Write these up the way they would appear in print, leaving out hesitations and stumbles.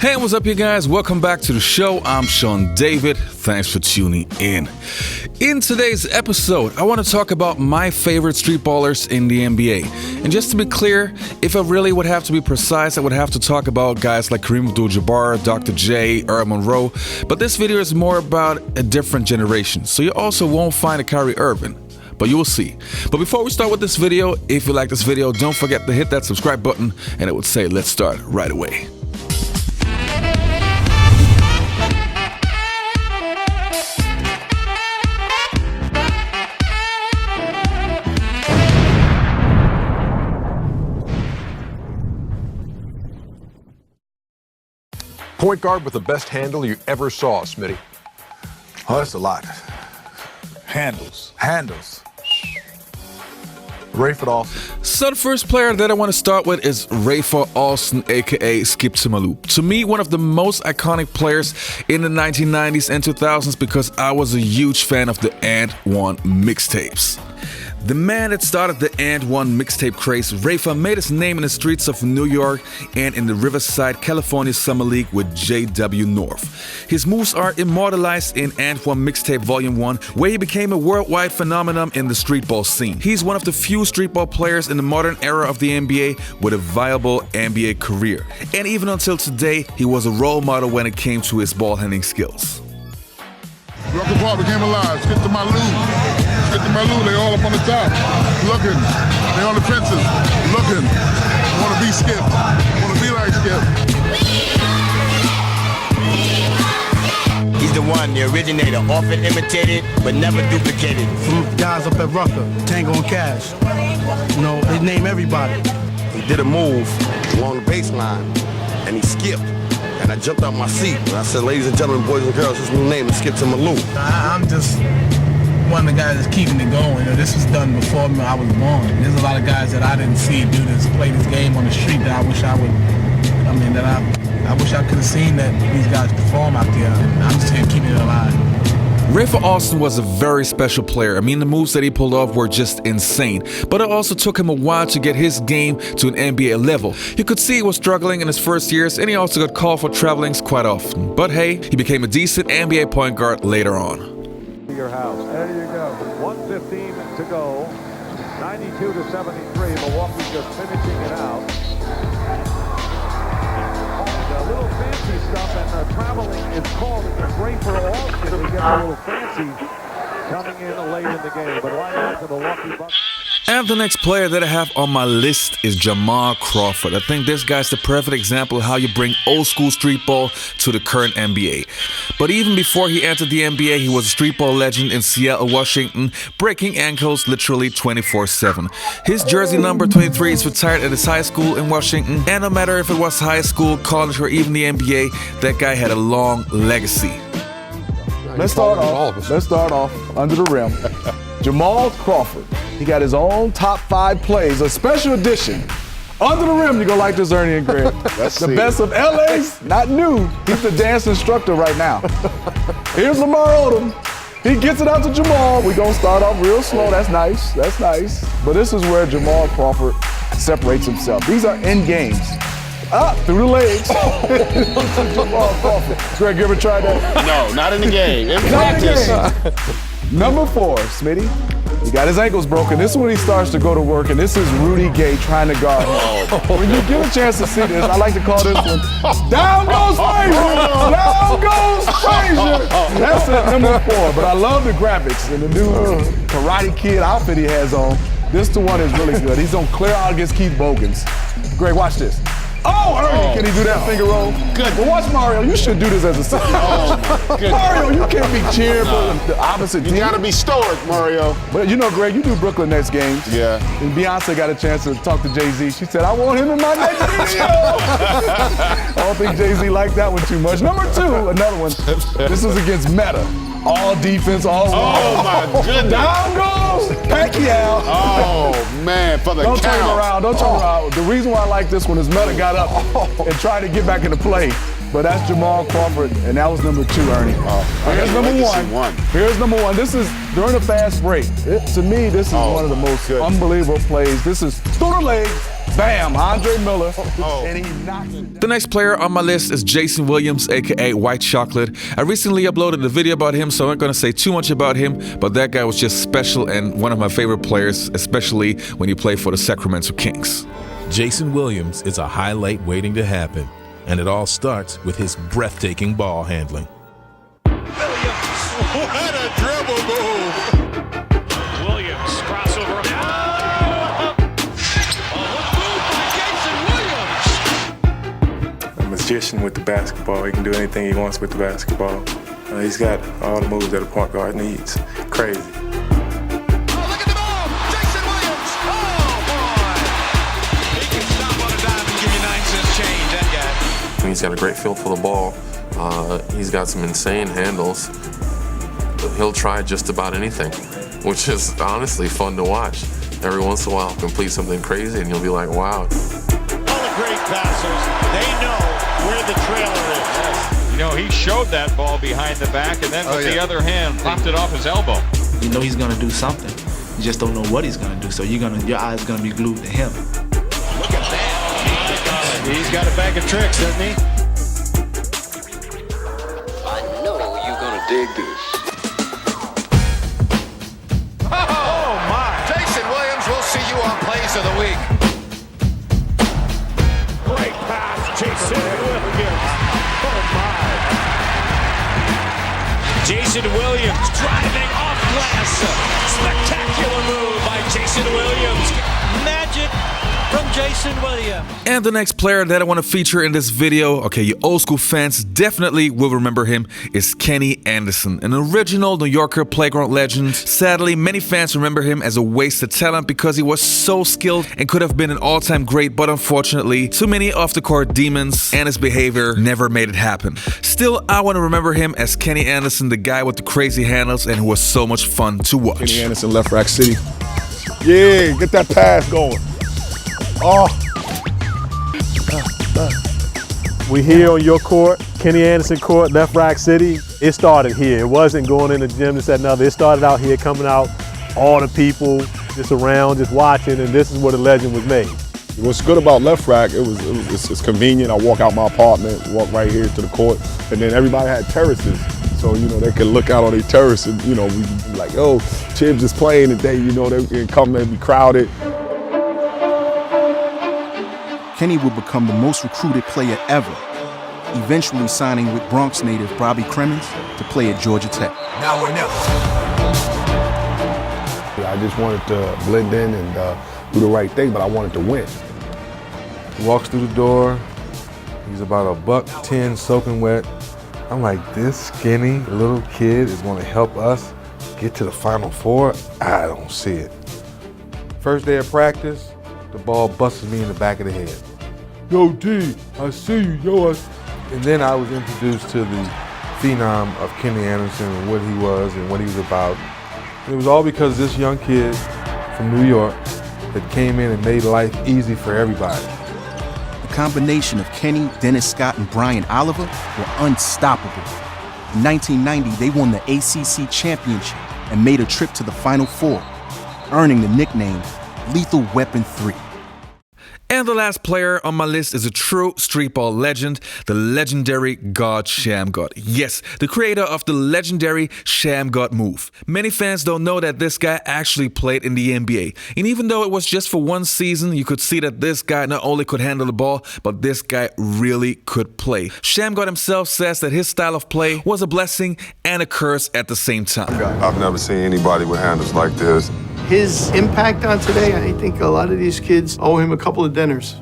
Hey, what's up, you guys? Welcome back to the show. I'm Sean David. Thanks for tuning in. In today's episode, I want to talk about my favorite street ballers in the NBA. And just to be clear, if I really would have to be precise, I would have to talk about guys like Kareem Abdul-Jabbar, Dr.j, Earl Monroe. But this video is more about a different generation, so you also won't find a Kyrie Irving. But you will see. But before we start with this video, if you like this video, don't forget to hit that subscribe button, and it would say let's start right away. Point guard with the best handle you ever saw, Smitty. Oh, that's a lot. Handles. Rayford Alston. So the first player that I want to start with is Rayford Alston, aka Skip to Malou. To me, one of the most iconic players in the 1990s and 2000s because I was a huge fan of the And One mixtapes. The man that started the And One mixtape craze, Rayford made his name in the streets of New York and in the Riverside, California Summer League with J.W. North. His moves are immortalized in And One mixtape Volume 1, where he became a worldwide phenomenon in the streetball scene. He's one of the few streetball players in the modern era of the NBA with a viable NBA career. And even until today, he was a role model when it came to his ball handling skills. Rocket Park became alive. Skip to my Lou. Skip to my Lou. They all up on the top. Looking. They on the fences. Looking. Want to be Skip. Want to be like Skip. He's the one, the originator, often imitated, but never duplicated. From guys up at Rucker, Tango and Cash. You know, they name everybody. He did a move along the baseline, and he skipped. And I jumped out my seat. And I said, ladies and gentlemen, boys and girls, his new name is Skip to Malou. I'm just one of the guys that's keeping it going. You know, this was done before I was born. There's a lot of guys that I didn't see do this, play this game on the street that I wish I would, I wish I could have seen that these guys perform out there. I'm just here keeping it alive. Rayford Alston was a very special player. I mean, the moves that he pulled off were just insane. But it also took him a while to get his game to an NBA level. You could see he was struggling in his first years, and he also got called for travelings quite often. But hey, he became a decent NBA point guard later on. Your house. There you go. 1:15 to go. 92-73. Milwaukee just finishing it out. A little fancy stuff, and traveling is called. It's great for Alston. We get a little fancy coming in late in the game. But right now, the Milwaukee Bucks. And the next player that I have on my list is Jamal Crawford. I think this guy's the perfect example of how you bring old school street ball to the current NBA. But even before he entered the NBA, he was a street ball legend in Seattle, Washington, breaking ankles literally 24/7. His jersey number 23 is retired at his high school in Washington, and no matter if it was high school, college, or even the NBA, that guy had a long legacy. Let's start off under the rim. Jamal Crawford. He got his own top 5 plays, a special edition. Under the rim, you're going to like this, Ernie and Greg. The best of LA's, not new. He's the dance instructor right now. Here's Lamar Odom. He gets it out to Jamal. We're going to start off real slow. That's nice. But this is where Jamal Crawford separates himself. These are end games. Through the legs. Jamal Crawford. Greg, you ever tried that? No, not in the game. In practice. Number 4, Smitty. He got his ankles broken. This is when he starts to go to work, and this is Rudy Gay trying to guard him. When you get a chance to see this, I like to call this one, down goes Frazier! Down goes Frazier! That's it, number 4. But I love the graphics and the new Karate Kid outfit he has on. This the one is really good. He's on clear out against Keith Bogans. Greg, watch this. Oh, Ernie, can he do that finger roll? Good. Well, watch Mario. You should do this as a second. Mario, you can't be cheering for the opposite team. You gotta be stoic, Mario. But you know, Greg, you do Brooklyn Nets games. Yeah. And Beyonce got a chance to talk to Jay-Z. She said, I want him in my next video. I don't think Jay-Z liked that one too much. Number 2, another one. This is against Meta. All defense, all wrong. Oh, my goodness. Down goes Pacquiao. Oh, man, for the Don't count. turn him around. Don't turn him around. The reason why I like this one is Meta got up and tried to get back into play. But that's Jamal Crawford, and that was number 2, Ernie. Here's number 1. Here's number 1. This is during the fast break. To me, this is one of the most unbelievable plays. This is through the legs, Bam, Andre Miller. And he knocks it down. The next player on my list is Jason Williams, aka White Chocolate. I recently uploaded a video about him, so I'm not going to say too much about him, but that guy was just special and one of my favorite players, especially when he played for the Sacramento Kings. Jason Williams is a highlight waiting to happen, and it all starts with his breathtaking ball handling. What a dribble move! Williams, crossover. A magician with the basketball. He can do anything he wants with the basketball. He's got all the moves that a point guard needs. Crazy. Oh, look at the ball! Jason Williams! Oh, boy! He can stop on a dime and give you 9 cents change, that guy. He's got a great feel for the ball. He's got some insane handles. He'll try just about anything, which is honestly fun to watch. Every once in a while, he'll complete something crazy, and you'll be like, wow. All the great passers, they know where the trailer is. You know, he showed that ball behind the back, and then with the other hand, popped it off his elbow. You know he's gonna do something. You just don't know what he's gonna do, so your eyes gonna be glued to him. Look at that. He's got a bag of tricks, doesn't he? I know you're gonna dig this. Oh, my. Jason Williams, we'll see you on Plays of the Week. Great pass, Jason Williams. Oh, my. Jason Williams driving off glass. Spectacular move by Jason Williams. Magic from Jason Williams. And the next player that I want to feature in this video, okay, you old school fans definitely will remember him, is Kenny Anderson, an original New Yorker playground legend. Sadly, many fans remember him as a wasted talent because he was so skilled and could have been an all-time great, but unfortunately, too many off-the-court demons and his behavior never made it happen. Still, I want to remember him as Kenny Anderson, the guy with the crazy handles and who was so much fun to watch. Kenny Anderson, Left Rack City. Yeah, get that pass going. Oh. We here on your court, Kenny Anderson court, Left Rack City. It started here. It wasn't going in the gym, this, that, and other. It started out here, coming out, all the people just around, just watching, and this is where the legend was made. What's good about Left Rack, it's convenient. I walk out my apartment, walk right here to the court, and then everybody had terraces. So, you know, they could look out on their terrace and, you know, we'd be like, oh, Chibs is playing today, you know, they can come and be crowded. Kenny would become the most recruited player ever, eventually signing with Bronx native Bobby Cremins to play at Georgia Tech. Now we know. I just wanted to blend in and do the right thing, but I wanted to win. He walks through the door, he's about $110 soaking wet. I'm like, this skinny little kid is gonna help us get to the Final Four? I don't see it. First day of practice, the ball busts me in the back of the head. Yo, D, I see you, yo. And then I was introduced to the phenom of Kenny Anderson and what he was and what he was about. It was all because this young kid from New York that came in and made life easy for everybody. The combination of Kenny, Dennis Scott, and Brian Oliver were unstoppable. In 1990, they won the ACC championship and made a trip to the Final Four, earning the nickname Lethal Weapon 3. And the last player on my list is a true streetball legend, the legendary God Shamu. Yes, the creator of the legendary Shamu move. Many fans don't know that this guy actually played in the NBA. And even though it was just for one season, you could see that this guy not only could handle the ball, but this guy really could play. Shamu himself says that his style of play was a blessing and a curse at the same time. I've never seen anybody with handles like this. His impact on today, I think a lot of these kids owe him a couple of dinners.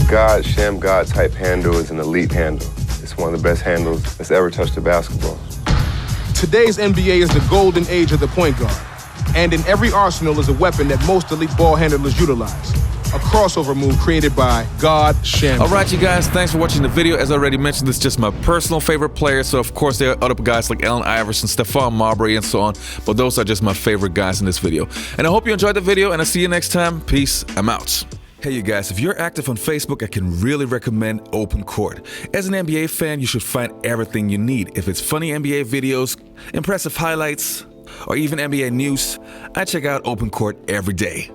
A Shamu type handle is an elite handle. It's one of the best handles that's ever touched a basketball. Today's NBA is the golden age of the point guard. And in every arsenal is a weapon that most elite ball handlers utilize. a crossover move created by God Shamu. Alright you guys, thanks for watching the video. As I already mentioned, this is just my personal favorite player, so of course there are other guys like Allen Iverson, Stephon Marbury and so on, but those are just my favorite guys in this video. And I hope you enjoyed the video, and I'll see you next time. Peace, I'm out. Hey you guys, if you're active on Facebook, I can really recommend Open Court. As an NBA fan, you should find everything you need. If it's funny NBA videos, impressive highlights, or even NBA news, I check out Open Court every day.